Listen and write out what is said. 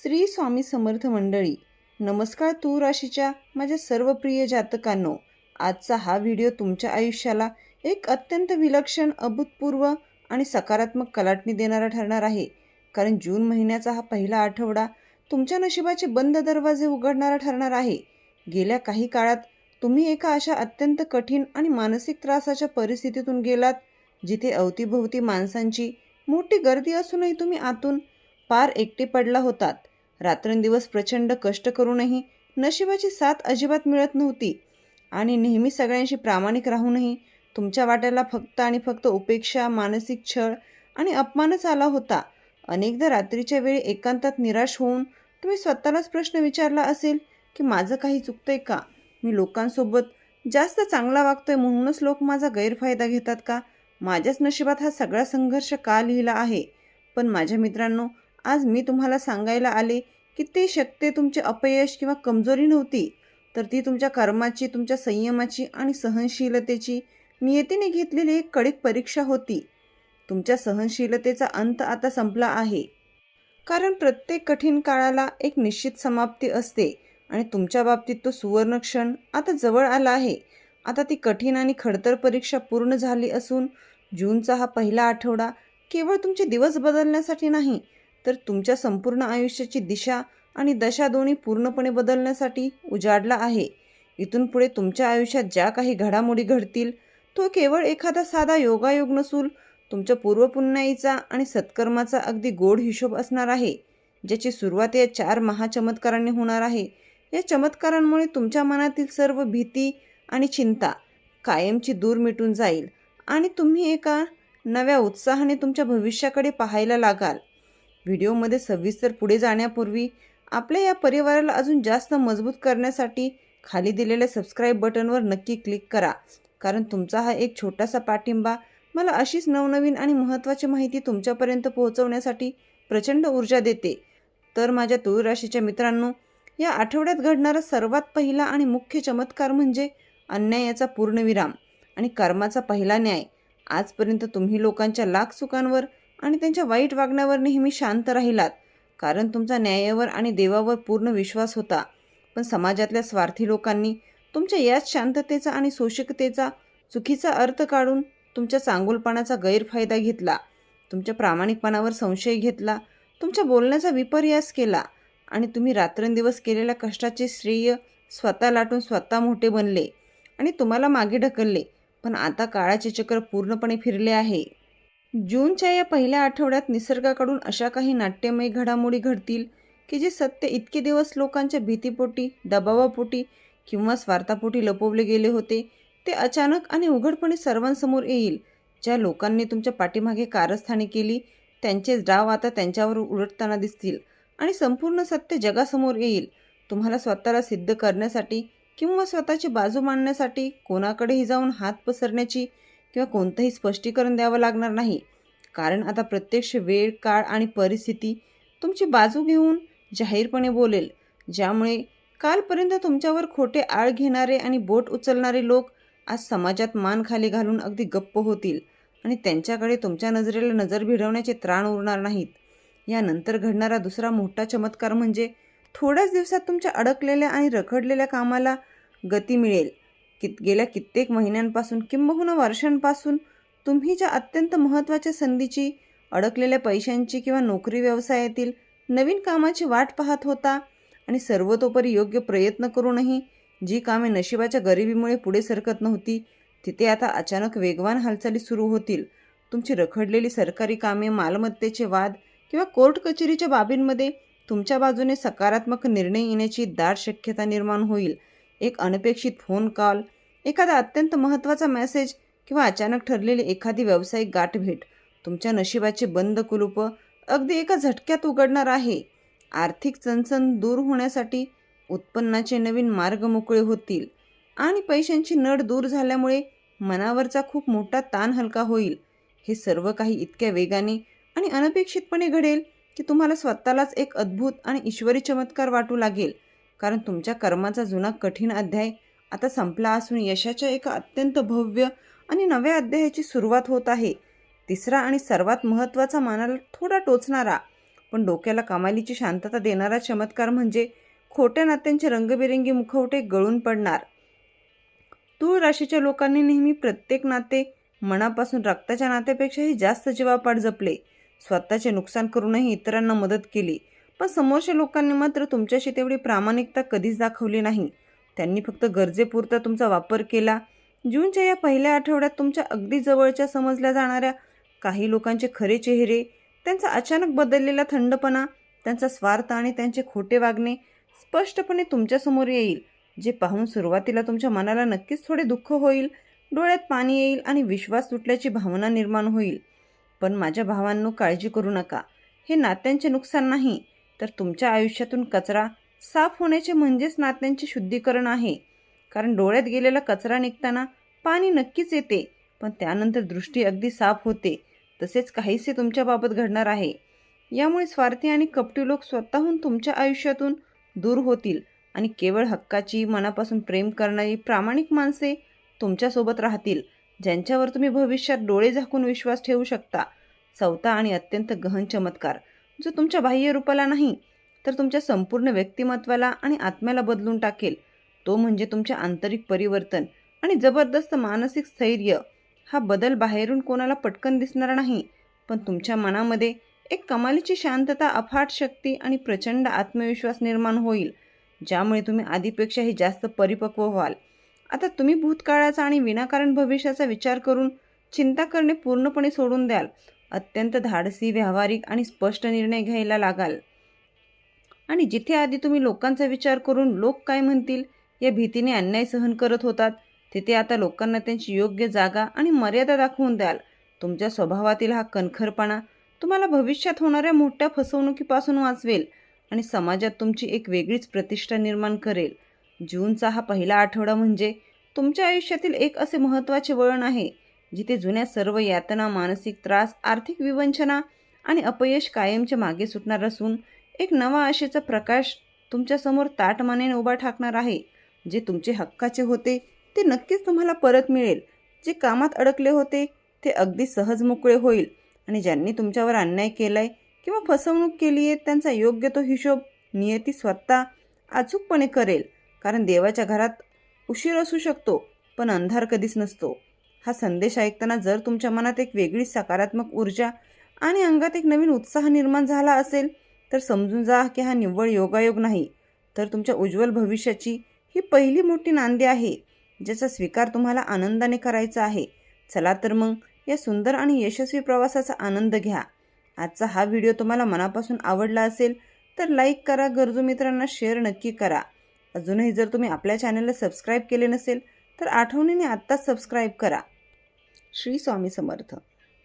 श्री स्वामी समर्थ मंडळी, नमस्कार. तूळ राशीच्या माझ्या सर्व प्रिय जातकांनो, आजचा हा व्हिडिओ तुमच्या आयुष्याला एक अत्यंत विलक्षण, अभूतपूर्व आणि सकारात्मक कलाटणी देणारा ठरणार आहे. कारण जून महिन्याचा हा पहिला आठवडा तुमच्या नशिबाचे बंद दरवाजे उघडणारा ठरणार आहे. गेल्या काही काळात तुम्ही एका अशा अत्यंत कठीण आणि मानसिक त्रासाच्या परिस्थितीतून गेलात, जिथे अवतीभोवती माणसांची मोठी गर्दी असूनही तुम्ही आतून पार एकटे पडला होतात. रात्रंदिवस प्रचंड कष्ट करूनही नशिबाची साथ अजिबात मिळत नव्हती आणि नेहमी सगळ्यांशी प्रामाणिक राहूनही तुमच्या वाट्याला फक्त आणि फक्त उपेक्षा, मानसिक छळ आणि अपमानच आला होता. अनेकदा रात्रीच्या वेळी एकांतात निराश होऊन तुम्ही स्वतःलाच प्रश्न विचारला असेल की माझं काही चुकतंय का? मी लोकांसोबत जास्त चांगला वागतोय म्हणूनच लोक माझा गैरफायदा घेतात का? माझ्याच नशिबात हा सगळा संघर्ष का लिहिला आहे? पण माझ्या मित्रांनो, आज मी तुम्हाला सांगायला आले की ते शक्य तुमचे अपयश किंवा कमजोरी नव्हती, तर ती तुमच्या कर्माची, तुमच्या संयमाची आणि सहनशीलतेची नियतीने घेतलेली एक कडक परीक्षा होती. तुमच्या सहनशीलतेचा अंत आता संपला आहे, कारण प्रत्येक कठीण काळाला एक निश्चित समाप्ती असते आणि तुमच्या बाबतीत तो सुवर्ण क्षण आता जवळ आला आहे. आता ती कठीण आणि खडतर परीक्षा पूर्ण झाली असून जूनचा हा पहिला आठवडा केवळ तुमचे दिवस बदलण्यासाठी नाही, तर तुमच्या संपूर्ण आयुष्याची दिशा आणि दशा दोन्ही पूर्णपणे बदलण्यासाठी उजाडला आहे. इथून पुढे तुमच्या आयुष्यात ज्या काही घडामोडी घडतील, तो केवळ एखादा साधा योगायोग नसून तुमच्या पूर्वपुण्याईचा आणि सत्कर्माचा अगदी गोड हिशोब असणार आहे, ज्याची सुरुवात या 4 महाचमत्कारांनी होणार आहे. या चमत्कारांमुळे तुमच्या मनातील सर्व भीती आणि चिंता कायमची दूर मिटून जाईल आणि तुम्ही एका नव्या उत्साहाने तुमच्या भविष्याकडे पाहायला लागाल. व्हिडिओमध्ये सविस्तर पुढे जाण्यापूर्वी आपल्या या परिवाराला अजून जास्त मजबूत करण्यासाठी खाली दिलेल्या सबस्क्राईब बटनवर नक्की क्लिक करा, कारण तुमचा हा एक छोटासा पाठिंबा मला अशीच नवनवीन आणि महत्त्वाची माहिती तुमच्यापर्यंत पोहोचवण्यासाठी प्रचंड ऊर्जा देते. तर माझ्या तूळ राशीच्या मित्रांनो, या आठवड्यात घडणारा सर्वात पहिला आणि मुख्य चमत्कार म्हणजे अन्यायाचा पूर्णविराम आणि कर्माचा पहिला न्याय. आजपर्यंत तुम्ही लोकांच्या लाख चुकांवर आणि त्यांच्या वाईट वागण्यावर नेहमी शांत राहिलात, कारण तुमचा न्यायावर आणि देवावर पूर्ण विश्वास होता. पण समाजातल्या स्वार्थी लोकांनी तुमच्या याच शांततेचा आणि सोशिकतेचा चुकीचा अर्थ काढून तुमच्या चांगुलपणाचा गैरफायदा घेतला, तुमच्या प्रामाणिकपणावर संशय घेतला, तुमच्या बोलण्याचा विपर्यास केला आणि तुम्ही रात्रंदिवस केलेल्या कष्टाचे श्रेय स्वतः लाटून स्वतः मोठे बनले आणि तुम्हाला मागे ढकलले. पण आता काळाचे चक्र पूर्णपणे फिरले आहे. जूनच्या या पहिल्या आठवड्यात निसर्गाकडून अशा काही नाट्यमय घडामोडी घडतील की जे सत्य इतके दिवस लोकांच्या भीतीपोटी, दबावापोटी किंवा स्वार्थापोटी लपवले गेले होते, ते अचानक आणि उघडपणे सर्वांसमोर येईल. ज्या लोकांनी तुमच्या पाठीमागे कारस्थाने केली, त्यांचेच डाव आता त्यांच्यावर उलटताना दिसतील आणि संपूर्ण सत्य जगासमोर येईल. तुम्हाला स्वतःला सिद्ध करण्यासाठी किंवा स्वतःची बाजू मांडण्यासाठी कोणाकडेही जाऊन हात पसरण्याची किंवा कोणतंही स्पष्टीकरण द्यावं लागणार नाही, कारण आता प्रत्यक्ष वेळ, काळ आणि परिस्थिती तुमची बाजू घेऊन जाहीरपणे बोलेल. ज्यामुळे कालपर्यंत तुमच्यावर खोटे आळ घेणारे आणि बोट उचलणारे लोक आज समाजात मान खाली घालून अगदी गप्प होतील आणि त्यांच्याकडे तुमच्या नजरेला नजर भिडवण्याचे त्राण उरणार नाहीत. यानंतर घडणारा दुसरा मोठा चमत्कार म्हणजे थोड्याच दिवसात तुमच्या अडकलेल्या आणि रखडलेल्या कामाला गती मिळेल. गेल्या कित्येक महिन्यांपासून किंबहुना वर्षांपासून तुम्ही ज्या अत्यंत महत्त्वाच्या संधीची, अडकलेल्या पैशांची किंवा नोकरी व्यवसायातील नवीन कामाची वाट पाहत होता आणि सर्वतोपरी योग्य प्रयत्न करूनही जी कामे नशिबाच्या गरिबीमुळे पुढे सरकत नव्हती, तिथे आता अचानक वेगवान हालचाली सुरू होतील. तुमची रखडलेली सरकारी कामे, मालमत्तेचे वाद किंवा कोर्ट कचेरीच्या बाबींमध्ये तुमच्या बाजूने सकारात्मक निर्णय येण्याची दाट शक्यता निर्माण होईल. एक अनपेक्षित फोन कॉल, एखादा अत्यंत महत्त्वाचा मेसेज किंवा अचानक ठरलेली एखादी व्यावसायिक गाठभेट तुमच्या नशिबाचे बंद कुलूप अगदी एका झटक्यात उघडणार आहे. आर्थिक चणचण दूर होण्यासाठी उत्पन्नाचे नवीन मार्ग मोकळे होतील आणि पैशांची नड दूर झाल्यामुळे मनावरचा खूप मोठा ताण हलका होईल. हे सर्व काही इतक्या वेगाने आणि अनपेक्षितपणे घडेल की तुम्हाला स्वतःलाच एक अद्भुत आणि ईश्वरी चमत्कार वाटू लागेल, कारण तुमच्या कर्माचा जुना कठीण अध्याय आता संपला असून यशाच्या एका अत्यंत भव्य आणि नव्या अध्यायाची सुरुवात होत आहे. तिसरा आणि सर्वात महत्त्वाचा, मनाला थोडा टोचणारा पण डोक्याला कमालीची शांतता देणारा चमत्कार म्हणजे खोट्या नात्यांचे रंगबिरंगी मुखवटे गळून पडणार. तूळ राशीच्या लोकांनी नेहमी प्रत्येक नाते मनापासून रक्ताच्या नात्यापेक्षाही जास्त जीवापाड जपले. स्वतःचे नुकसान करूनही इतरांना मदत केली. पण समोरच्या लोकांनी मात्र तुमच्याशी तेवढी प्रामाणिकता कधीच दाखवली नाही. त्यांनी फक्त गरजेपुरता तुमचा वापर केला. जूनच्या या पहिल्या आठवड्यात तुमच्या अगदी जवळच्या समजल्या जाणाऱ्या काही लोकांचे खरे चेहरे, त्यांचा अचानक बदललेला थंडपणा, त्यांचा स्वार्थ आणि त्यांचे खोटे वागणे स्पष्टपणे तुमच्यासमोर येईल. जे पाहून सुरुवातीला तुमच्या मनाला नक्कीच थोडे दुःख होईल, डोळ्यात पाणी येईल आणि विश्वास तुटल्याची भावना निर्माण होईल. पण माझ्या भावांनो, काळजी करू नका. हे नात्यांचे नुकसान नाही, तर तुमच्या आयुष्यातून कचरा साफ होण्याचे म्हणजेच नात्यांचे शुद्धीकरण आहे. कारण डोळ्यात गेलेला कचरा निघताना पाणी नक्कीच येते, पण त्यानंतर दृष्टी अगदी साफ होते. तसेच काहीसे तुमच्याबाबत घडणार आहे. यामुळे स्वार्थी आणि कपटी लोक स्वतःहून तुमच्या आयुष्यातून दूर होतील आणि केवळ हक्काची, मनापासून प्रेम करणारी प्रामाणिक माणसे तुमच्यासोबत राहतील, ज्यांच्यावर तुम्ही भविष्यात डोळे झाकून विश्वास ठेवू शकता. चौथा आणि अत्यंत गहन चमत्कार, जो तुमच्या बाह्य रूपाला नाही तर तुमच्या संपूर्ण व्यक्तिमत्वाला आणि आत्म्याला बदलून टाकेल, तो म्हणजे तुमचे आंतरिक परिवर्तन आणि जबरदस्त मानसिक स्थैर्य. हा बदल बाहेरून कोणाला पटकन दिसणार नाही, पण तुमच्या मनामध्ये एक कमालीची शांतता, अफाट शक्ती आणि प्रचंड आत्मविश्वास निर्माण होईल, ज्यामुळे तुम्ही आधीपेक्षाही जास्त परिपक्व व्हाल. आता तुम्ही भूतकाळाचा आणि विनाकारण भविष्याचा विचार करून चिंता करणे पूर्णपणे सोडून द्याल. अत्यंत धाडसी, व्यावहारिक आणि स्पष्ट निर्णय घ्यायला लागाल. आणि जिथे आधी तुम्ही लोकांचा विचार करून लोक काय म्हणतील या भीतीने अन्याय सहन करत होतात, तिथे आता लोकांना त्यांची योग्य जागा आणि मर्यादा दाखवून द्याल. तुमच्या स्वभावातील हा कणखरपणा तुम्हाला भविष्यात होणाऱ्या मोठ्या फसवणुकीपासून वाचवेल आणि समाजात तुमची एक वेगळीच प्रतिष्ठा निर्माण करेल. जूनचा हा पहिला आठवडा म्हणजे तुमच्या आयुष्यातील एक असे महत्त्वाचे वळण आहे, जिथे जुन्या सर्व यातना, मानसिक त्रास, आर्थिक विवंचना आणि अपयश कायमच्या मागे सुटणार असून एक नवा आशेचा प्रकाश तुमच्यासमोर ताटमानेने उभा ठाकणार आहे. जे तुमचे हक्काचे होते ते नक्कीच तुम्हाला परत मिळेल. जे कामात अडकले होते ते अगदी सहज मोकळे होईल आणि ज्यांनी तुमच्यावर अन्याय केलाय किंवा फसवणूक केली आहे त्यांचा योग्य तो हिशोब नियती स्वतः अचूकपणे करेल. कारण देवाच्या घरात उशीर असू शकतो, पण अंधार कधीच नसतो. हा संदेश ऐकताना जर तुमच्या मनात एक वेगळी सकारात्मक ऊर्जा आणि अंगात एक नवीन उत्साह निर्माण झाला असेल, तर समजून जा की हा निव्वळ योगायोग नाही, तर तुमच्या उज्ज्वल भविष्याची ही पहिली मोठी नांदी आहे, ज्याचा स्वीकार तुम्हाला आनंदाने करायचा आहे. चला तर मग या सुंदर आणि यशस्वी प्रवासाचा आनंद घ्या. आजचा हा व्हिडिओ तुम्हाला मनापासून आवडला असेल तर लाईक करा, गरजू मित्रांना शेअर नक्की करा. अजूनही जर तुम्ही आपल्या चॅनलला सबस्क्राईब केले नसेल तर आठवणीने आत्ताच सबस्क्राईब करा. श्री स्वामी समर्थ.